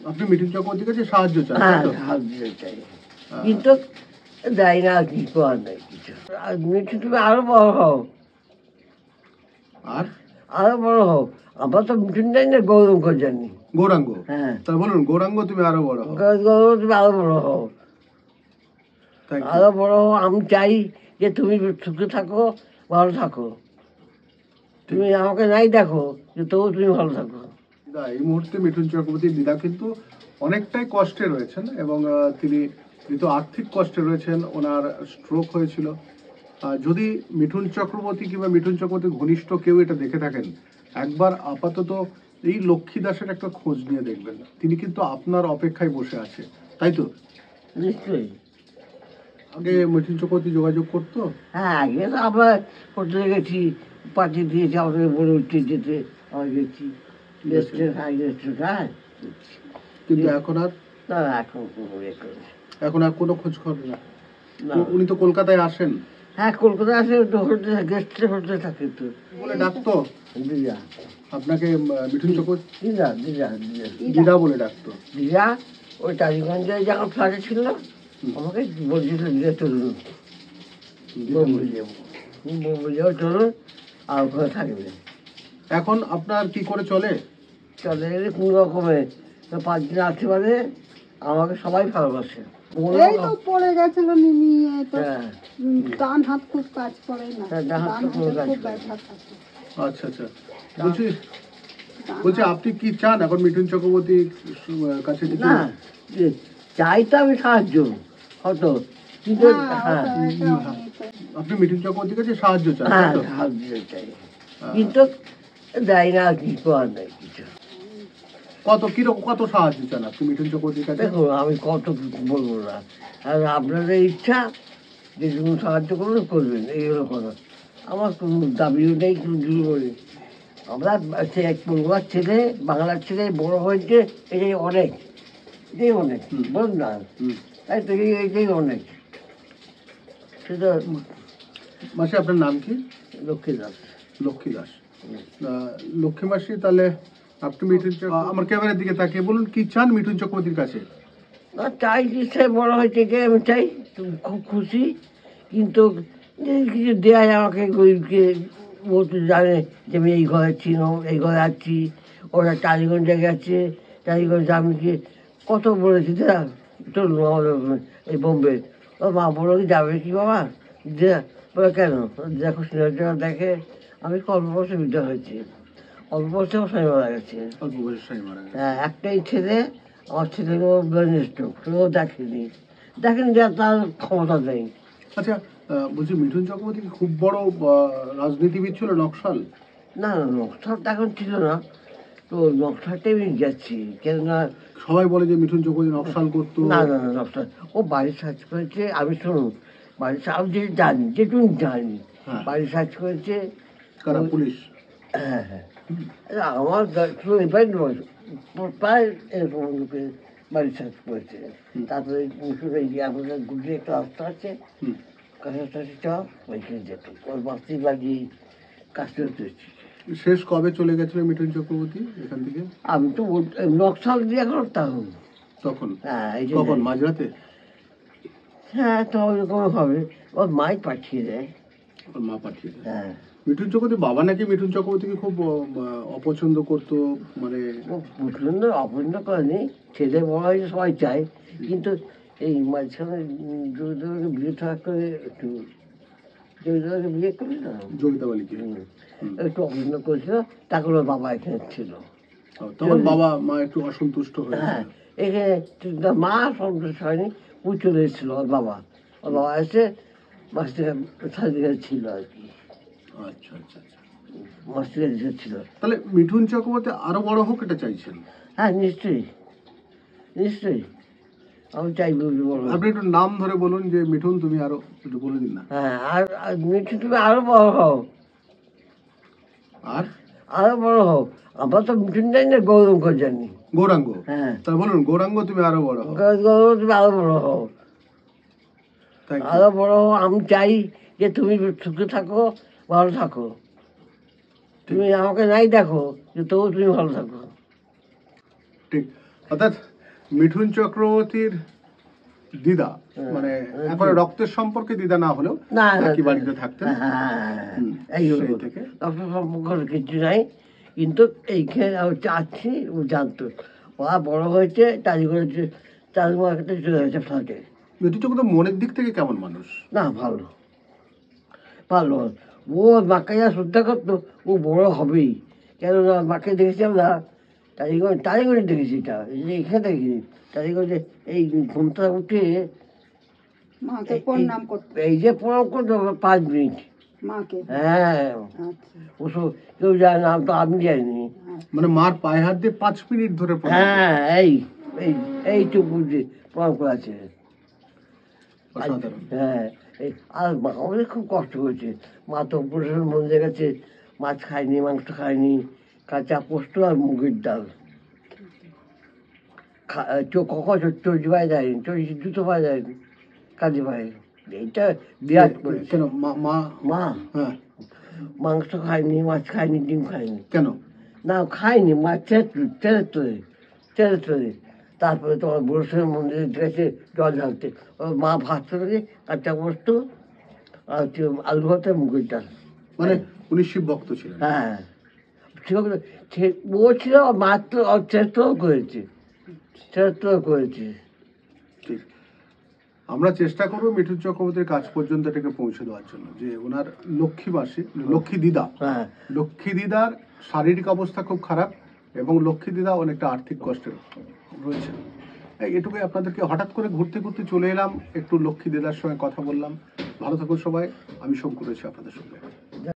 আপনি মিঠুন চক্রবর্তীর কাছে সাহায্য চান? হ্যাঁ, সাহায্য চাই, কিন্তু দেয় না, কি করার নেই কিছু। মিঠু, তুমি আরো বড় হও, আর আরো বড় হও। আমরা তো মিঠুন জানি না, গৌরঙ্গ জানি। গৌরাঙ্গ? হ্যাঁ, তাহলে বলুন গৌরাঙ্গ তুমি আরো বড় হও। গৌরঙ্গ, তুমি আরো বড় হও, Thank you. আরো বড় হও। আমি চাই যে তুমি সুখে থাকো, ভালো থাকো। তুমি আমাকে নাই দেখো, যে তবু তুমি ভালো থাকো। না, এই মুহূর্তে মিঠুন চক্রবর্তীর দিদা কিন্তু অনেকটাই কষ্টে রয়েছেন এবং তিনি যেহেতু আর্থিক কষ্টে রয়েছেন, ওনার স্ট্রোক হয়েছিল। যদি মিঠুন চক্রবর্তী কিংবা মিঠুন চক্রবর্তীর ঘনিষ্ঠ কেউ এটা দেখে থাকেন, একবার আপাতত এই লক্ষ্মী দাসের একটা খোঁজ নিয়ে দেখবেন। তিনি কিন্তু আপনার অপেক্ষায় বসে আছে, তাই তো? নিশ্চয়ই। আগে মিঠুন চক্রবর্তী যোগাযোগ করতো? হ্যাঁ, আগে তো আমরা করতে গেছি, পাঠিয়ে দিয়েছি, আমাদের বলে উঠতে যেতে আমরা গেছি। হ্যাঁ, কিন্তু এখন আর না, এখন কোনো ইয়ে করে না। এখন আর কোনো খোঁজ খবর না। না। উনি তো কলকাতায় আসেন? হ্যাঁ, কলকাতায় আসে তো, হোটেল গেস্টে হোটেলে থাকে তো। বলে ডাকতো দিদা, আপনাকে? মিঠুন চক্রবর্তী দিদা, দিদা, দিদা, দিদা বলে ডাকতো? দিদা ওই টালিগঞ্জে যখন ফ্ল্যাটে ছিল, আমাকে বলছিল, দিদা চলুন বোম্বে যাবো, বোম্বে যাবো, চলুন, আর ওখানে থাকবে। এখন আপনার কি করে চলে? চলে গেলে কোনো রকমে 5 দিন আছে, বাদে আমাকে সবাই ভালোবাসে। এই তো পড়ে গেছিল নিনি, এই তো হ্যাঁ, ডান হাত খুব কাজ করে না, হ্যাঁ, ডান হাত ডান তো খুব হাতে কাজ খুব করে। ব্যথা থাকে। আচ্ছা আচ্ছা, বলছি আপনি কি চান এখন মিঠুন চক্রবর্তীর কাছে কিছু? না, যে চাই তো আমি সাহায্য হতো, কিন্তু হ্যাঁ, আপনি মিঠুন চক্রবর্তীর কাছে সাহায্য চান, তাই হ্যাঁ, তো? সাহায্য চাই, কিন্তু দেয় না, কি করার নেই কিছু। কত সাহায্য চান আপনি মিঠুন চক্রবর্তীর কাছে? দেখুন, আমি কত বলবো না, আর আপনাদের ইচ্ছা যে কোনো সাহায্য করলে করবেন, এই হলো কথা। আমার কোনো দাবিও নেই, কোনো জুড়ো নেই। আমরা সে এক পরিবার ছেলে, বাংলার ছেলে বড় হয়েছে, এটাই অনেক, এটাই অনেক, বলুন না? তাই তো, এইটাই অনেক। সেটা মাসি আপনার নাম কি? লক্ষ্মী দাস। লক্ষ্মী দাস। লক্ষ্মী মাসি, তাহলে আপনি মিঠুন আমার ক্যামেরার দিকে তাকিয়ে বলুন কি চান মিঠুন চক্রবর্তীর কাছে? না, চাই যে সে বড় হয়েছে, যে আমি চাই, খুব খুশি, কিন্তু কিছু দেয় আমাকে, গরিবকে বলতে জানে যে আমি এই ঘরে ছিলাম, এই ঘরে আছি, ওরা টালিগঞ্জে গেছে, টালিগঞ্জে আমি কি কত বলেছি, দেয়া চলুন আমাদের এই বোম্বে। ও মা বলো, কি যাবে কি বাবা? দেয়া বলে, কেন? দেখো সিনেমা দেখে আমি অল্প বয়সে বিদ্যা হয়েছি, অল্প বয়সে আমার স্বামী মারা গেছে। অল্প বয়সে স্বামী মারা গেছে? হ্যাঁ, একটাই ছেলে, আমার ছেলেকেও ব্রেন স্ট্রোক, সেও দেখেনি, যে তার ক্ষমতা নেই। আচ্ছা, বলছি মিঠুন চক্রবর্তী কি খুব বড় রাজনীতিবিদ ছিল, নকশাল? না, না, নকশালটা এখন ছিল না, তো নকশালটাই আমি যাচ্ছি, কেননা সবাই বলে যে মিঠুন চক্রবর্তী নকশাল করতো। না, না, না, নকশাল ও বাড়ি সার্চ করেছে, আমি শুনুন, বাড়ি আমি যে জানি, যেটুকু জানি, বাড়ি সার্চ করেছে। কারা? পুলিশ? হ্যাঁ, হ্যাঁ, আমার শুধু এবার নয়, প্রায় এরকম লোকে বাড়ি সার্চ করেছে। তারপরে আমাদের গুটির একটা রাস্তা আছে, কাছাকাছি চল, ওইখানে যেত, ওই বাস্তি লাগিয়ে কাজ করতে হচ্ছে। শেষ কবে চলে গেছিল মিঠুন চক্রবর্তী এখান থেকে? আমি তো নকশাল দিয়ে করতাম তখন? হ্যাঁ, এই কখন? মাঝরাতে? হ্যাঁ, তো ওইরকম হবে, ওর মাই পাঠিয়ে দেয়। ওর মা পাঠিয়ে দেয়? হ্যাঁ। মিঠুন চক্রবর্তী বাবা নাকি মিঠুন চক্রবর্তীকে খুব অপছন্দ করতো, মানে ও প্রচন্ড অপছন্দ করেনি, ছেলে বড় হয়েছে সবাই চায়, কিন্তু এই মাঝখানে জমিদারকে বিয়ে থাকা করে একটু, জমিদারকে বিয়ে করে না, জমিদাবালিকে একটু অপছন্দ করেছিল, তারপরে ওর বাবা এখানে ছিল। তখন বাবা মা একটু অসন্তুষ্ট হ্যাঁ, হয়েছিল। এখানে মা সন্তুষ্ট হয়নি, ও চলে এসেছিল, ওর বাবা এসে মাস্টার ছিল আর কি। আচ্ছা আচ্ছা আচ্ছা, মাস্টার ছিল। তাহলে মিঠুন চক্রবর্তী আরো বড় হোক এটা চাইছেন? হ্যাঁ, নিশ্চয়ই, নিশ্চয়ই, আমি চাই বড়। আপনি একটু নাম ধরে বলুন যে মিঠুন তুমি আরো একটু বলে দিন না। হ্যাঁ, আর মিঠু, তুমি আরো বড় হও, আর আরো বড় হও। আমরা তো মিঠুন জানি না, গৌরঙ্গ জানি। গৌরাঙ্গ? হ্যাঁ, তাহলে বলুন গৌরাঙ্গ তুমি আরো বড় হও। গৌরঙ্গ, তুমি আরো বড় হও, Thank you. আরো বড় হও। আমি চাই যে তুমি সুখে থাকো, ভালো থাকো। তুমি আমাকে নাই দেখো, যে তবু তুমি ভালো থাকো। ঠিক, অর্থাৎ মিঠুন চক্রবর্তীর দিদা মানে এখন রক্তের সম্পর্কে দিদা না হলেও না একই বাড়িতে থাকতেন। হুম, এই হলো সেই থেকে। ডক্টর সম্পর্ক কিছু নাই, কিন্তু এইখানে আছি ও জানতো। ওরা বড় হয়েছে চাকরি করেছে, চাকরি মার্কেটে চলে গেছে ফ্ল্যাটে। মিঠুন চক্রবর্তী মনের দিক থেকে কেমন মানুষ? না ভালো ভালো, ও মাকে যা শ্রদ্ধা করতো ও বড় হবেই। কেননা মাকে দেখেছি আমরা টালিগঞ্জ দেখেছি, এটা এই যে এখানে দেখিনি টালিগঞ্জে। এই ঘুমটা উঠে মাকে প্রণাম করতে, এই যে প্রণাম করতো 5 মিনিট। মাকে। হ্যাঁ, আচ্ছা ওসব কেউ যায় না, তো আমি যাইনি। মানে মার পায়ে হাত দিয়ে 5 মিনিট ধরে প্রণাম হ্যাঁ, এই এইটুকু যে প্রণাম করা আছে। করেন। অসাধারণ। হ্যাঁ, এই আর মা আমাদের খুব কষ্ট হয়েছে। মা তো অপারেশন মন্দিরে গেছে, মাছ খায়নি, মাংস খায়নি, কাঁচা পোস্ত আর মুগের ডাল। কখন চর্জি পায়ে যায়নি, চর্জি জুতো পায়ে যায়নি, কাজে পায়ে। এইটা বিরাট করেছে। কেন মা? মা হ্যাঁ, মাংস খায়নি, মাছ খায়নি, ডিম খায়নি। কেন? না খায়নি, মাছ তেরে তারপরে তোমার বড়েশ্বর মন্দিরে গেছে জল ঢালতে। ওর মা ভাত তৈরি, কাঁচা পোস্ত আর হচ্ছে আলু ভাতে মুগের ডাল। মানে উনি শিব ভক্ত ছিলেন। হ্যাঁ, ও ছিল মাত্র চেষ্টাও করেছে, ঠিক। আমরা চেষ্টা করবো মিঠুন চক্রবর্তীর কাজ পর্যন্ত এটাকে পৌঁছে দেওয়ার জন্য, যে ওনার লক্ষ্মীবাসী লক্ষ্মী দিদা, হ্যাঁ। লক্ষ্মী দিদার শারীরিক অবস্থা খুব খারাপ এবং লক্ষ্মী দিদা অনেকটা আর্থিক কষ্টে রয়েছে। এটুকুই আপনাদেরকে হঠাৎ করে ঘুরতে ঘুরতে চলে এলাম, একটু লক্ষ্মী দিদার সঙ্গে কথা বললাম। ভালো থাকুন সবাই, আমি শঙ্কু রয়েছি আপনাদের সঙ্গে।